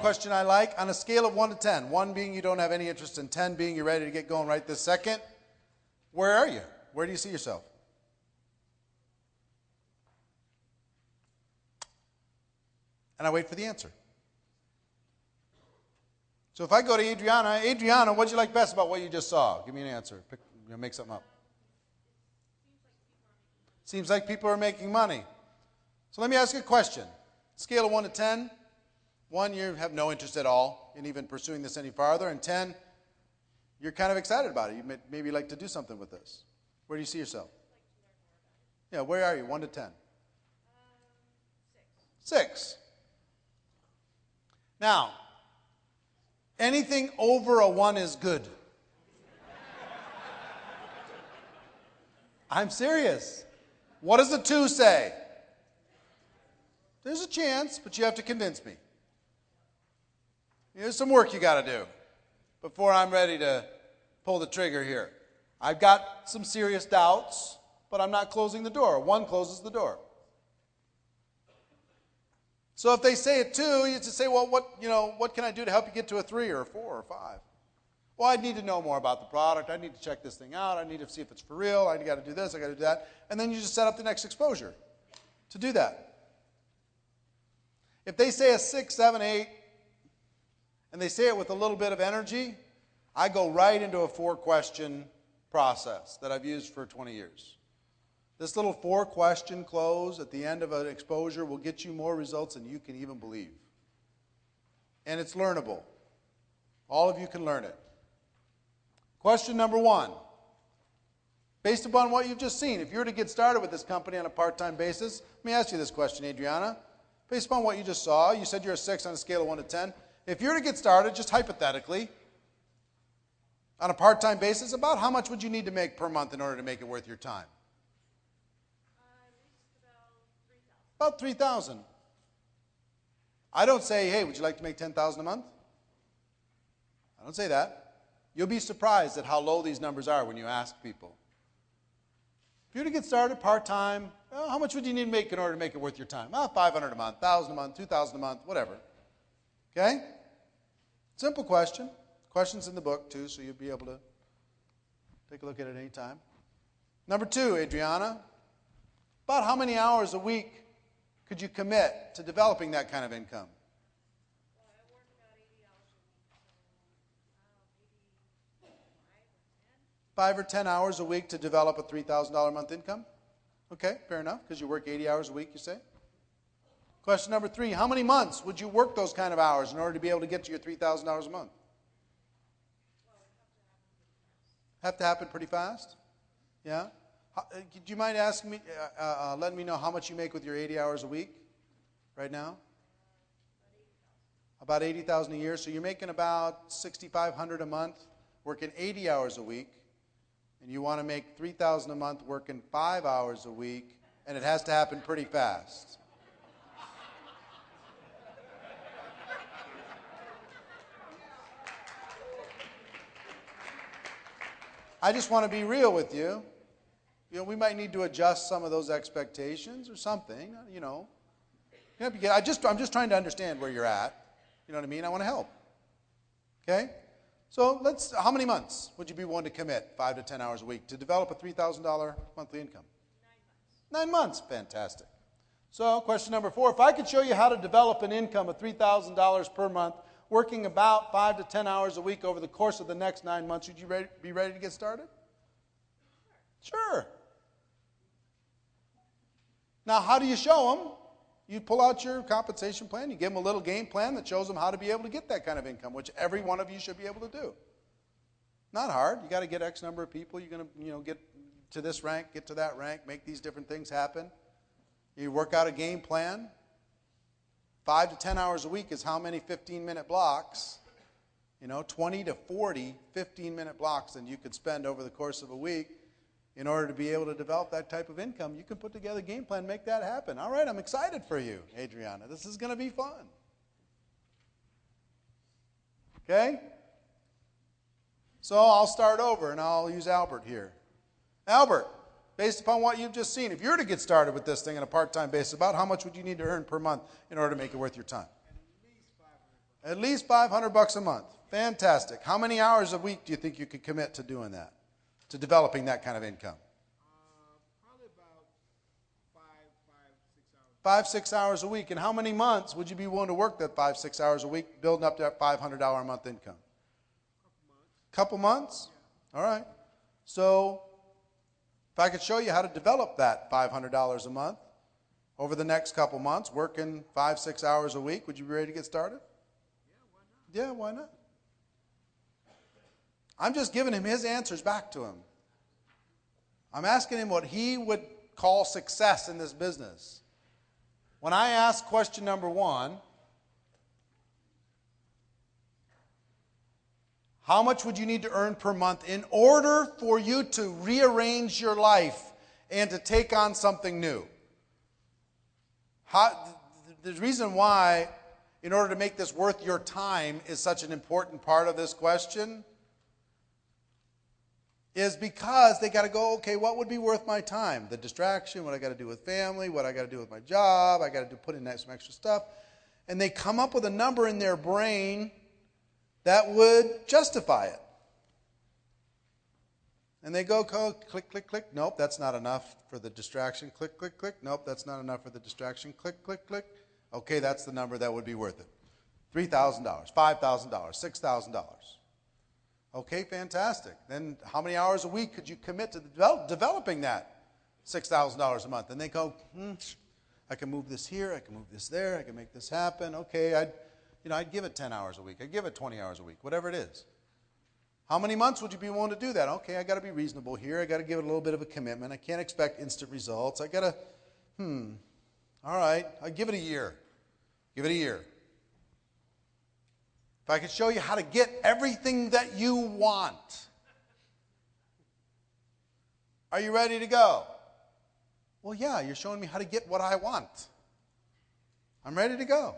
question I like. On a scale of 1 to 10, 1 being you don't have any interest in, 10 being you're ready to get going right this second, where are you? Where do you see yourself? And I wait for the answer. So if I go to Adriana, what'd you like best about what you just saw? Give me an answer. Make something up. Seems like people are making money. So let me ask you a question. Scale of 1 to 10. 1, you have no interest at all in even pursuing this any farther. And 10, you're kind of excited about it. You maybe like to do something with this. Where do you see yourself? Yeah, where are you? 1 to 10. 6. Now, anything over a 1 is good. I'm serious. What does a 2 say? There's a chance, but you have to convince me. There's some work you got to do before I'm ready to pull the trigger here. I've got some serious doubts, but I'm not closing the door. 1 closes the door. So if they say a 2, you just say, well, what can I do to help you get to a 3 or a 4 or a 5? Well, I need to know more about the product. I need to check this thing out. I need to see if it's for real. I got to do this. I got to do that. And then you just set up the next exposure to do that. If they say a 6, 7, 8, and they say it with a little bit of energy, I go right into a 4-question process that I've used for 20 years. This little 4-question close at the end of an exposure will get you more results than you can even believe. And it's learnable. All of you can learn it. Question number 1. Based upon what you've just seen, if you were to get started with this company on a part-time basis, let me ask you this question, Adriana. Based upon what you just saw, you said you're a 6 on a scale of 1 to 10. If you were to get started, just hypothetically, on a part-time basis, about how much would you need to make per month in order to make it worth your time? About $3,000. I don't say, hey, would you like to make $10,000 a month? I don't say that. You'll be surprised at how low these numbers are when you ask people. If you were to get started part-time, well, how much would you need to make in order to make it worth your time? Well, $500 a month, $1,000 a month, $2,000 a month, whatever. Okay? Simple question. Questions in the book, too, so you'll be able to take a look at it any time. Number 2, Adriana, about how many hours a week could you commit to developing that kind of income? Well, I work about 80 hours a week, so maybe 5 or 10. 5 or 10 hours a week to develop a $3,000 a month income? Okay, fair enough, because you work 80 hours a week, you say? Question number 3, how many months would you work those kind of hours in order to be able to get to your $3,000 a month? Have to happen pretty fast? Yeah? Do you mind asking me, letting me know how much you make with your 80 hours a week right now? About $80,000 a year. So you're making about $6,500 a month, working 80 hours a week, and you want to make $3,000 a month working 5 hours a week, and it has to happen pretty fast. I just want to be real with you. We might need to adjust some of those expectations or something, I'm just trying to understand where you're at. You know what I mean? I want to help. Okay? So how many months would you be willing to commit 5 to 10 hours a week to develop a $3,000 monthly income? 9 months. 9 months. Fantastic. So question number 4, if I could show you how to develop an income of $3,000 per month, working about 5 to 10 hours a week over the course of the next 9 months, would you be ready to get started? Sure. Now, how do you show them? You pull out your compensation plan, you give them a little game plan that shows them how to be able to get that kind of income, which every one of you should be able to do. Not hard. You got to get X number of people. You're going to get to this rank, get to that rank, make these different things happen. You work out a game plan. 5 to 10 hours a week is how many 15-minute blocks? 20 to 40 15-minute blocks that you could spend over the course of a week in order to be able to develop that type of income. You can put together a game plan, make that happen. All right, I'm excited for you, Adriana. This is going to be fun. Okay? So I'll start over, and I'll use Albert here. Albert, based upon what you've just seen, if you were to get started with this thing on a part-time basis, about how much would you need to earn per month in order to make it worth your time? At least $500 a month. Fantastic. How many hours a week do you think you could commit to doing that? To developing that kind of income? Probably about 5, 6 hours. 5, 6 hours a week. And how many months would you be willing to work that 5, 6 hours a week, building up to that $500 a month income? Couple months? Yeah. All right. So if I could show you how to develop that $500 a month over the next couple months, working 5, 6 hours a week, would you be ready to get started? Yeah, why not? I'm just giving him his answers back to him. I'm asking him what he would call success in this business. When I ask question number 1, how much would you need to earn per month in order for you to rearrange your life and to take on something new? The reason why, in order to make this worth your time, is such an important part of this question is because they got to go, okay, what would be worth my time? The distraction, what I got to do with family, what I got to do with my job, I got to put in some extra stuff. And they come up with a number in their brain that would justify it. And they go, click, click, click. Nope, that's not enough for the distraction. Click, click, click. Nope, that's not enough for the distraction. Click, click, click. Okay, that's the number that would be worth it. $3,000, $5,000, $6,000. Okay, fantastic. Then how many hours a week could you commit to developing that $6,000 a month? And they go, I can move this here, I can move this there, I can make this happen. Okay, I'd give it 10 hours a week. I'd give it 20 hours a week, whatever it is. How many months would you be willing to do that? Okay, I got to be reasonable here. I got to give it a little bit of a commitment. I can't expect instant results. I got to, all right, I'd give it a year. Give it a year. If I could show you how to get everything that you want, are you ready to go? Well, yeah, you're showing me how to get what I want. I'm ready to go.